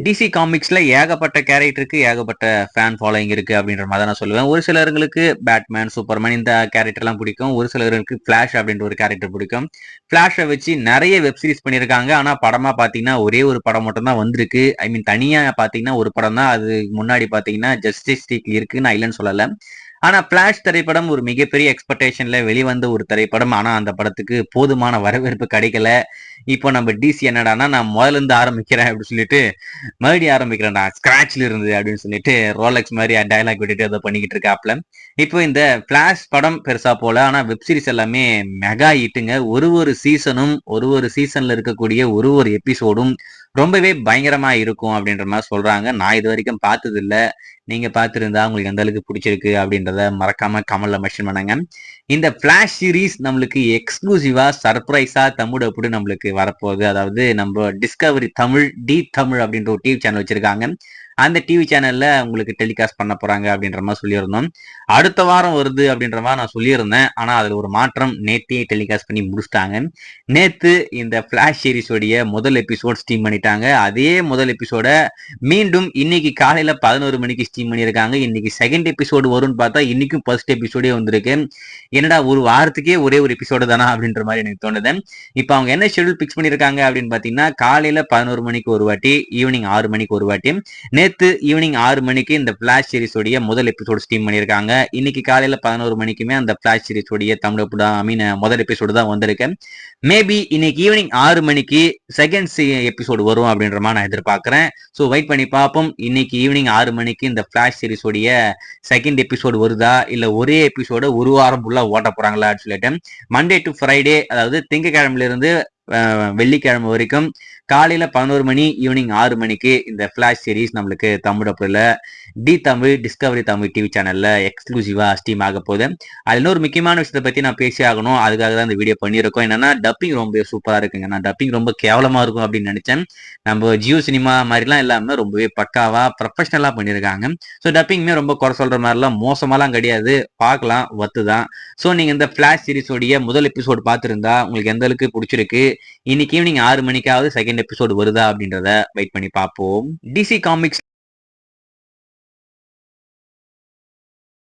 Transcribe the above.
DC காமிக்ஸ்ல ஏகப்பட்ட கேரக்டருக்கு ஏகப்பட்ட ஃபேன் ஃபாலோயிங் இருக்கு அப்படின்ற மாதிரி தான் நான் சொல்லுவேன். ஒரு சிலருங்களுக்கு பேட்மேன், சூப்பர்மேன் இந்த கேரக்டர்லாம் பிடிக்கும். ஒரு சிலருக்கு ஃபிளாஷ் அப்படின்ற ஒரு கேரக்டர் பிடிக்கும். ஃபிளாஷை வச்சு நிறைய வெப் சீரிஸ் பண்ணியிருக்காங்க. ஆனால் படமா பார்த்தீங்கன்னா ஒரே ஒரு படம் மட்டும் தான் வந்திருக்கு. ஐ மீன் தனியா பார்த்தீங்கன்னா ஒரு படம் தான். அது முன்னாடி பார்த்தீங்கன்னா ஜஸ்டிஸ் லீக் இருக்கு, நான் இல்லைன்னு சொல்லல. ஆனா பிளாஷ் திரைப்படம் ஒரு மிகப்பெரிய எக்ஸ்பெக்டேஷன்ல வெளிவந்த ஒரு திரைப்படம். ஆனா அந்த படத்துக்கு போதுமான வரவேற்பு கிடைக்கல. இப்போ நம்ம டிசி என்னடான்னா நான் முதல்ல இருந்து ஆரம்பிக்கிறேன் அப்படின்னு சொல்லிட்டு மறுபடியும் ஆரம்பிக்கிறேன்டா ஸ்கிராச்ல இருந்து அப்படின்னு சொல்லிட்டு ரோலெக்ஸ் மாதிரி டயலாக் விட்டுட்டு அதை பண்ணிக்கிட்டு இருக்காப்ல. இப்போ இந்த பிளாஷ் படம் பெருசா போல, ஆனா வெப் சீரிஸ் எல்லாமே மெகா ஹிட்டுங்க. ஒரு ஒரு சீசன்ல இருக்கக்கூடிய ஒரு எபிசோடும் ரொம்பவே பயங்கரமா இருக்கும் அப்படின்ற மாதிரி சொல்றாங்க. நான் இது வரைக்கும் பார்த்தது இல்ல. நீங்க பார்த்திருந்தா உங்களுக்கு எந்த அளவுக்கு பிடிச்சிருக்கு அப்படின்றத மறக்காம கமெண்ட்ல மென்ஷன் பண்ணுங்க. இந்த ஃபிளாஷ் சீரிஸ் நம்மளுக்கு எக்ஸ்க்ளூசிவா சர்ப்ரைஸா தமிழ் அப்படி நம்மளுக்கு வரப்போகுது. அதாவது நம்ம டிஸ்கவரி தமிழ், டி தமிழ் அப்படின்ற ஒரு டிவி சேனல் வச்சிருக்காங்க. அந்த டிவி சேனல்ல உங்களுக்கு டெலிகாஸ்ட் பண்ண போறாங்க அப்படின்ற மாதிரி சொல்லியிருந்தோம். அடுத்த வாரம் வருது அப்படின்ற மாதிரி நான் சொல்லியிருந்தேன். ஆனா அதுல ஒரு மாற்றம், நேத்தே டெலிகாஸ்ட் பண்ணி முடிச்சிட்டாங்க. நேத்து இந்த ஃபிளாஷ் சீரிஸோடைய முதல் எபிசோட் ஸ்ட்ரீம் பண்ணிட்டாங்க. அதே முதல் எபிசோட மீண்டும் இன்னைக்கு காலையில 11 மணிக்கு ஸ்ட்ரீம் பண்ணியிருக்காங்க. இன்னைக்கு செகண்ட் எபிசோடு வரும்னு பார்த்தா இன்னைக்கும் ஃபர்ஸ்ட் எபிசோடே வந்திருக்கு. என்னடா ஒரு வாரத்துக்கே ஒரே ஒரு எபிசோடு தானா அப்படின்ற மாதிரி எனக்கு தோணுது. இப்போ அவங்க என்ன ஷெட்யூல் பிக்ஸ் பண்ணியிருக்காங்க அப்படின்னு பார்த்தீங்கன்னா காலையில 11 மணிக்கு ஒரு வாட்டி, ஈவினிங் 6 மணிக்கு ஒரு வாட்டி. நேத்து ஈவினிங் 6 மணிக்கு இந்த ஃபிளாஷ் சீரிஸோடைய முதல் எபிசோடு ஸ்ட்ரீம் பண்ணியிருக்காங்க. இன்னைக்கு காலையில 11 மணிக்குமே அந்த ஃபிளாஷ் சீரிஸோடைய தமிழ் முதல் எபிசோடு தான் வந்திருக்கு. மேபி இன்னைக்கு ஈவினிங் 6 மணிக்கு செகண்ட் எபிசோடு வரும் அப்படின்ற மாதிரி நான் எதிர்பார்க்கிறேன். ஸோ வெயிட் பண்ணி பார்ப்போம். இன்னைக்கு ஈவினிங் 6 மணிக்கு இந்த ஃபிளாஷ் சீரிஸோடைய செகண்ட் எபிசோடு வருதா, இல்ல ஒரே எபிசோட ஒரு வாரம் ஃபுல்லா ஓட்ட போறாங்களா அப்படின்னு சொல்லிட்டு மண்டே டு ஃப்ரைடே, அதாவது திங்கக்கிழமையில இருந்து வெள்ளிக்கிழமை வரைக்கும் காலையில 11 மணி ஈவினிங் 6 மணிக்கு இந்த ஃபிளாஷ் சீரிஸ் நம்மளுக்கு தமிழ் அப்புல டி தமிழ் டிஸ்கவரி தமிழ் டிவி சேனல்ல எக்ஸ்க்ளூசிவா ஸ்ட்ரீம் ஆக போகுது. அது இன்னொரு முக்கியமான விஷயத்தை பத்தி நான் பேசி ஆகணும். அதுக்காக தான் இந்த வீடியோ பண்ணியிருக்கோம். என்னன்னா டப்பிங் ரொம்ப சூப்பரா இருக்குங்க. நான் டப்பிங் ரொம்ப கேவலமா இருக்கும் அப்படின்னு நினைச்சேன். நம்ம ஜியோ சினிமா மாதிரிலாம் இல்லாம ரொம்பவே பக்காவா ப்ரொஃபஷனலா பண்ணியிருக்காங்க. ஸோ டப்பிங்குமே ரொம்ப குறை சொல்ற மாதிரிலாம் மோசமாலாம் கிடையாது. பார்க்கலாம், ஒத்து தான். ஸோ நீங்க இந்த ஃபிளாஷ் சீரிஸோடைய முதல் எபிசோடு பார்த்துருந்தா உங்களுக்கு எந்த அளவுக்கு பிடிச்சிருக்கு, இன்னைக்கு ஈவினிங் 6 மணிக்காவது செகண்ட் எபிசோடு வருதா அப்படின்றத வெயிட் பண்ணி பார்ப்போம். DC comics